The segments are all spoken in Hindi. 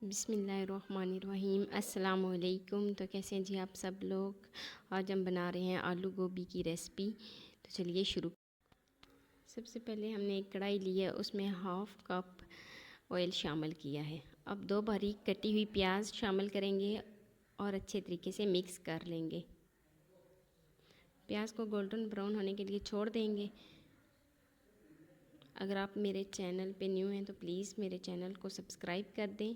बिस्मिल्लाहिर्रहमानिर्रहीम। अस्सलाम वालेकुम। तो कैसे हैं जी आप सब लोग। आज हम बना रहे हैं आलू गोभी की रेसिपी। तो चलिए शुरू। सबसे पहले हमने एक कढ़ाई ली है, उसमें हाफ़ कप ऑयल शामिल किया है। अब 2 बारीक कटी हुई प्याज शामिल करेंगे और अच्छे तरीके से मिक्स कर लेंगे। प्याज को गोल्डन ब्राउन होने के लिए छोड़ देंगे। अगर आप मेरे चैनल पे न्यू हैं तो प्लीज़ मेरे चैनल को सब्सक्राइब कर दें।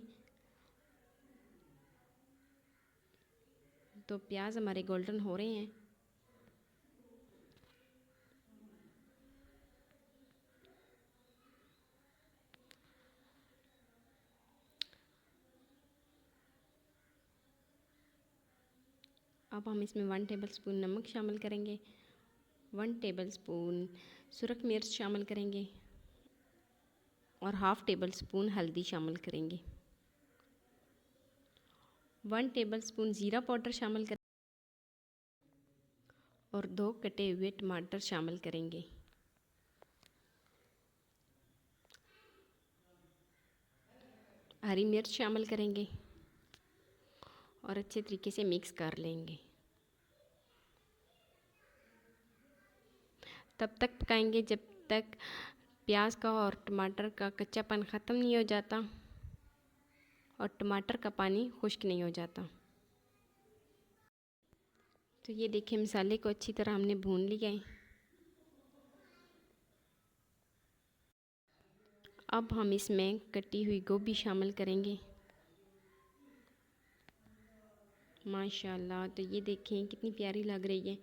तो प्याज हमारे गोल्डन हो रहे हैं। अब हम इसमें 1 टेबलस्पून नमक शामिल करेंगे, 1 टेबलस्पून सुरख मिर्च शामिल करेंगे और हाफ़ टेबलस्पून हल्दी शामिल करेंगे। 1 टेबलस्पून ज़ीरा पाउडर शामिल करें और 2 कटे हुए टमाटर शामिल करेंगे। हरी मिर्च शामिल करेंगे और अच्छे तरीके से मिक्स कर लेंगे। तब तक पकाएंगे जब तक प्याज का और टमाटर का कच्चापन ख़त्म नहीं हो जाता और टमाटर का पानी खुश्क नहीं हो जाता। तो ये देखिए, मसाले को अच्छी तरह हमने भून लिया है। अब हम इसमें कटी हुई गोभी शामिल करेंगे। माशाल्लाह, तो ये देखें कितनी प्यारी लग रही है।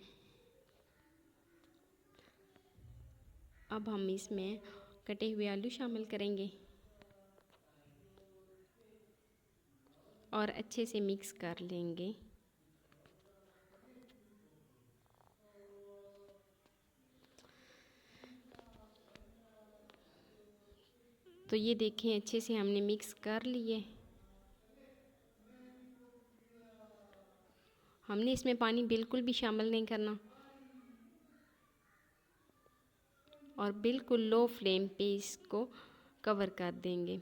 अब हम इसमें कटे हुए आलू शामिल करेंगे और अच्छे से मिक्स कर लेंगे। तो ये देखें, अच्छे से हमने मिक्स कर लिए। हमने इसमें पानी बिल्कुल भी शामिल नहीं करना और बिल्कुल लो फ्लेम पे इसको कवर कर देंगे।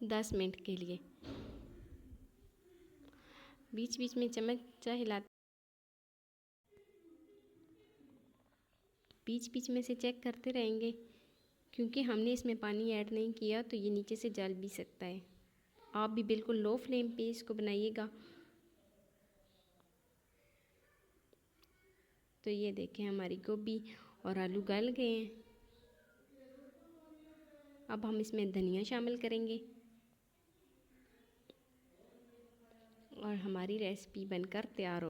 दस मिनट के लिए। बीच बीच में चम्मच हिलाते, बीच बीच में से चेक करते रहेंगे, क्योंकि हमने इसमें पानी ऐड नहीं किया तो ये नीचे से जल भी सकता है। आप भी बिल्कुल लो फ्लेम पे इसको बनाइएगा। तो ये देखें, हमारी गोभी और आलू गल गए हैं। अब हम इसमें धनिया शामिल करेंगे और हमारी रेसिपी बनकर तैयार हो।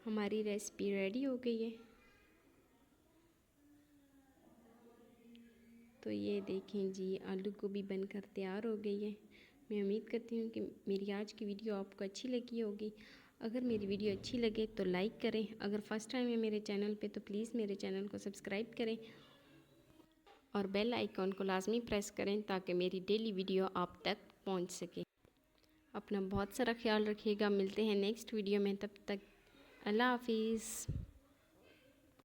हमारी रेसिपी रेडी हो गई है। तो ये देखें जी, आलू गोभी बनकर तैयार हो गई है। मैं उम्मीद करती हूँ कि मेरी आज की वीडियो आपको अच्छी लगी होगी। अगर मेरी वीडियो अच्छी लगे तो लाइक करें। अगर फर्स्ट टाइम है मेरे चैनल पे तो प्लीज़ मेरे चैनल को सब्सक्राइब करें और बेल आइकॉन को लाजमी प्रेस करें ताकि मेरी डेली वीडियो आप तक पहुँच सके। अपना बहुत सारा ख्याल रखिएगा। मिलते हैं नेक्स्ट वीडियो में, तब तक अल्लाह हाफिज़।